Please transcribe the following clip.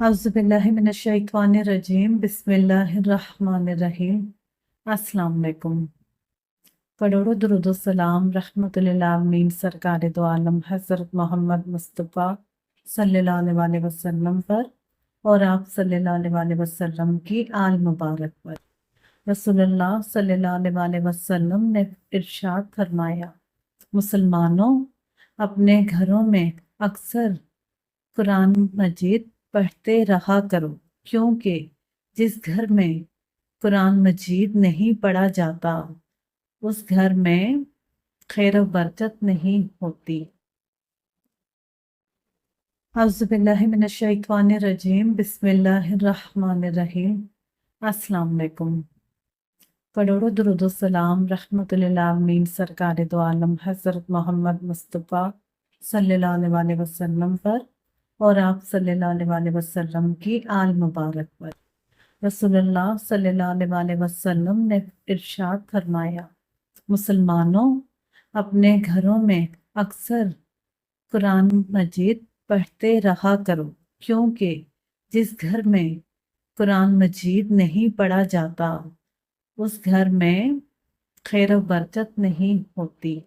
औज़ुबिल्लाहिमिनश्शैतानिर्रजीम बिस्मिल्लाहिर्रहमानिर्रहीम। अस्सलाम वालेकुम। करोड़ों दुरूद सलाम रहमतुल लिल आलमीन सरकार दो आलम हज़रत मोहम्मद मुस्तफ़ा सल्लल्लाहु अलैहि वसल्लम पर और आप सल्लल्लाहु अलैहि वसल्लम की आल मुबारक पर। रसूलुल्लाह सल्लल्लाहु अलैहि वसल्लम ने इरशाद फरमाया, मुसलमानों अपने घरों में अक्सर कुरान मजीद पढ़ते रहा करो, क्योंकि जिस घर में कुरान मजीद नहीं पढ़ा जाता उस घर में खैर व बरकत नहीं होती। औज़ुबिल्लाहिमिनश्शैतानिर्रजीम बिस्मिल्लाहिर्रहमानिर्रहीम। अस्सलाम वालेकुम। करोड़ों दुरूद सलाम रहमतुल लिल आलमीन सरकार दो आलम हज़रत मोहम्मद मुस्तफ़ा सल्लल्लाहु अलैहि वसल्लम पर और आप सल्लल्लाहु अलैहि वसल्लम की आल मुबारक पर। रसूलुल्लाह सल्लल्लाहु अलैहि वसल्लम ने इरशाद फरमाया, मुसलमानों अपने घरों में अक्सर कुरान मजीद पढ़ते रहा करो, क्योंकि जिस घर में कुरान मजीद नहीं पढ़ा जाता उस घर में खैर व बरकत नहीं होती।